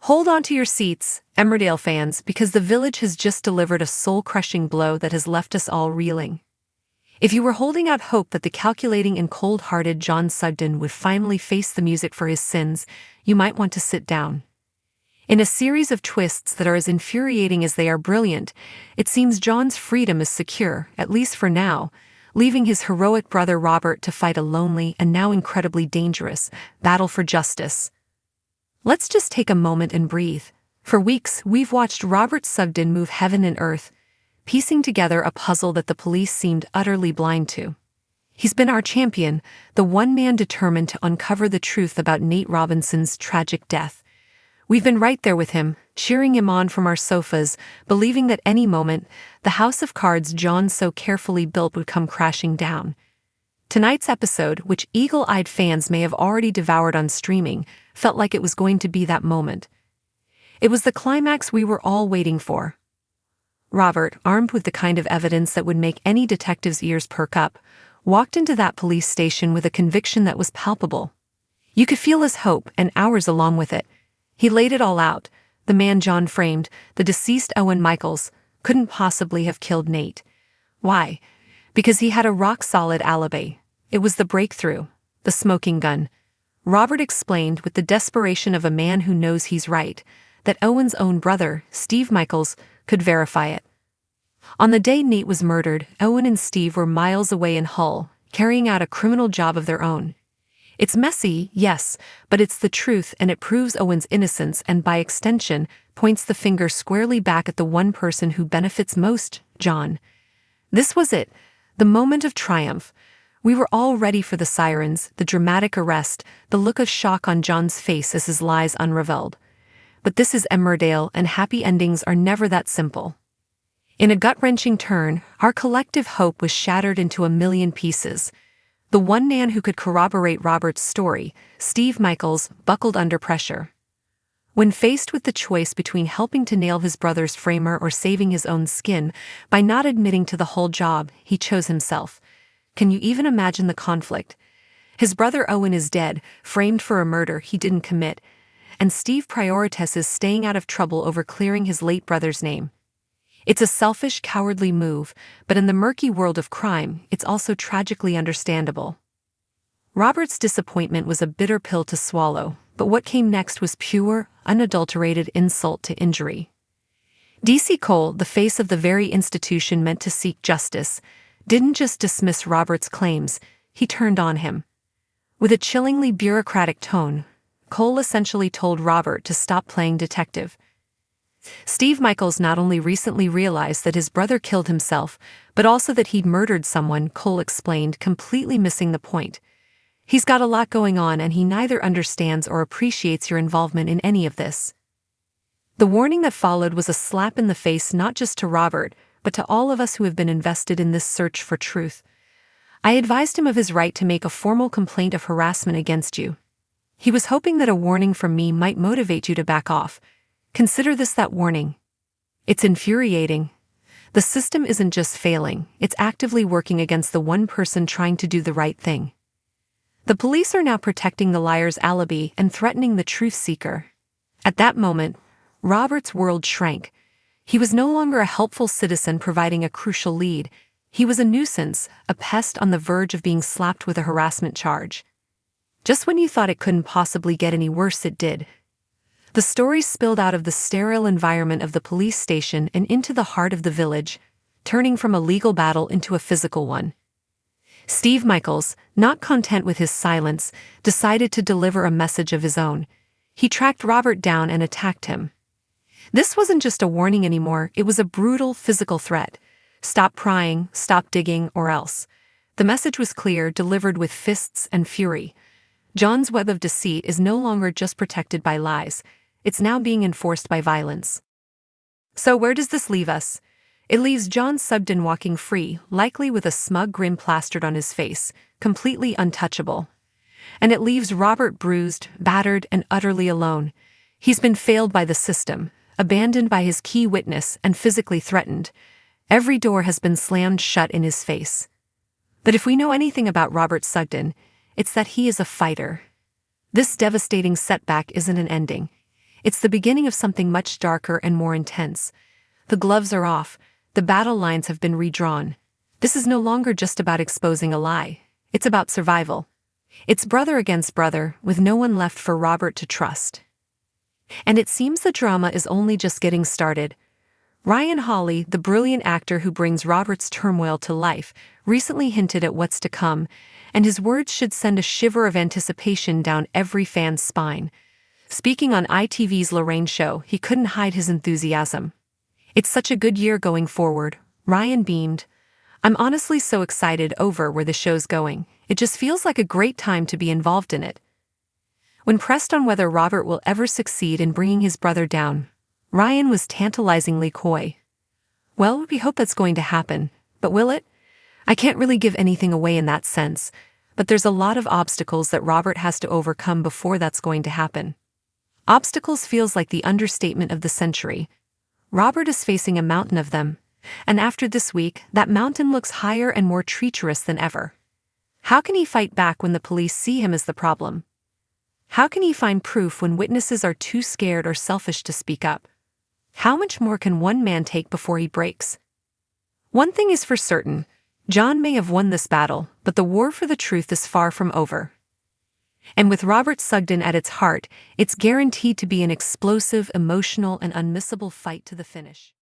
Hold on to your seats, Emmerdale fans, because the village has just delivered a soul-crushing blow that has left us all reeling. If you were holding out hope that the calculating and cold-hearted John Sugden would finally face the music for his sins, you might want to sit down. In a series of twists that are as infuriating as they are brilliant, it seems John's freedom is secure, at least for now, leaving his heroic brother Robert to fight a lonely and now incredibly dangerous battle for justice. Let's just take a moment and breathe. For weeks, we've watched Robert Sugden move heaven and earth, piecing together a puzzle that the police seemed utterly blind to. He's been our champion, the one man determined to uncover the truth about Nate Robinson's tragic death. We've been right there with him, cheering him on from our sofas, believing that any moment, the house of cards John so carefully built would come crashing down. Tonight's episode, which eagle-eyed fans may have already devoured on streaming, felt like it was going to be that moment. It was the climax we were all waiting for. Robert, armed with the kind of evidence that would make any detective's ears perk up, walked into that police station with a conviction that was palpable. You could feel his hope and ours along with it. He laid it all out. The man John framed, the deceased Owen Michaels, couldn't possibly have killed Nate. Why? Because he had a rock-solid alibi. It was the breakthrough, the smoking gun. Robert explained with the desperation of a man who knows he's right, that Owen's own brother, Steve Michaels, could verify it. On the day Nate was murdered, Owen and Steve were miles away in Hull, carrying out a criminal job of their own. It's messy, yes, but it's the truth, and it proves Owen's innocence and, by extension, points the finger squarely back at the one person who benefits most, John. This was it, the moment of triumph. We were all ready for the sirens, the dramatic arrest, the look of shock on John's face as his lies unraveled. But this is Emmerdale, and happy endings are never that simple. In a gut-wrenching turn, our collective hope was shattered into a million pieces. The one man who could corroborate Robert's story, Steve Michaels, buckled under pressure. When faced with the choice between helping to nail his brother's framer or saving his own skin, by not admitting to the whole job, he chose himself. Can you even imagine the conflict? His brother Owen is dead, framed for a murder he didn't commit, and Steve prioritizes staying out of trouble over clearing his late brother's name. It's a selfish, cowardly move, but in the murky world of crime, it's also tragically understandable. Robert's disappointment was a bitter pill to swallow, but what came next was pure, unadulterated insult to injury. D.C. Cole, the face of the very institution meant to seek justice, didn't just dismiss Robert's claims, he turned on him. With a chillingly bureaucratic tone, Cole essentially told Robert to stop playing detective. Steve Michaels not only recently realized that his brother killed himself, but also that he'd murdered someone, Cole explained, completely missing the point. He's got a lot going on, and he neither understands or appreciates your involvement in any of this. The warning that followed was a slap in the face not just to Robert, but to all of us who have been invested in this search for truth. I advised him of his right to make a formal complaint of harassment against you. He was hoping that a warning from me might motivate you to back off. Consider this that warning. It's infuriating. The system isn't just failing, it's actively working against the one person trying to do the right thing. The police are now protecting the liar's alibi and threatening the truth seeker. At that moment, Robert's world shrank. He was no longer a helpful citizen providing a crucial lead. He was a nuisance, a pest on the verge of being slapped with a harassment charge. Just when you thought it couldn't possibly get any worse, it did. The story spilled out of the sterile environment of the police station and into the heart of the village, turning from a legal battle into a physical one. Steve Michaels, not content with his silence, decided to deliver a message of his own. He tracked Robert down and attacked him. This wasn't just a warning anymore, it was a brutal physical threat. Stop prying, stop digging, or else. The message was clear, delivered with fists and fury. John's web of deceit is no longer just protected by lies. It's now being enforced by violence. So where does this leave us? It leaves John Sugden walking free, likely with a smug grin plastered on his face, completely untouchable. And it leaves Robert bruised, battered, and utterly alone. He's been failed by the system, abandoned by his key witness, and physically threatened. Every door has been slammed shut in his face. But if we know anything about Robert Sugden, it's that he is a fighter. This devastating setback isn't an ending. It's the beginning of something much darker and more intense. The gloves are off, the battle lines have been redrawn. This is no longer just about exposing a lie. It's about survival. It's brother against brother, with no one left for Robert to trust. And it seems the drama is only just getting started. Ryan Hawley, the brilliant actor who brings Robert's turmoil to life, recently hinted at what's to come, and his words should send a shiver of anticipation down every fan's spine. Speaking on ITV's Lorraine show, he couldn't hide his enthusiasm. "It's such a good year going forward," Ryan beamed. "I'm honestly so excited over where the show's going. It just feels like a great time to be involved in it." When pressed on whether Robert will ever succeed in bringing his brother down, Ryan was tantalizingly coy. "Well, we hope that's going to happen, but will it? I can't really give anything away in that sense, but there's a lot of obstacles that Robert has to overcome before that's going to happen." Obstacles feels like the understatement of the century. Robert is facing a mountain of them, and after this week, that mountain looks higher and more treacherous than ever. How can he fight back when the police see him as the problem? How can he find proof when witnesses are too scared or selfish to speak up? How much more can one man take before he breaks? One thing is for certain, John may have won this battle, but the war for the truth is far from over. And with Robert Sugden at its heart, it's guaranteed to be an explosive, emotional, and unmissable fight to the finish.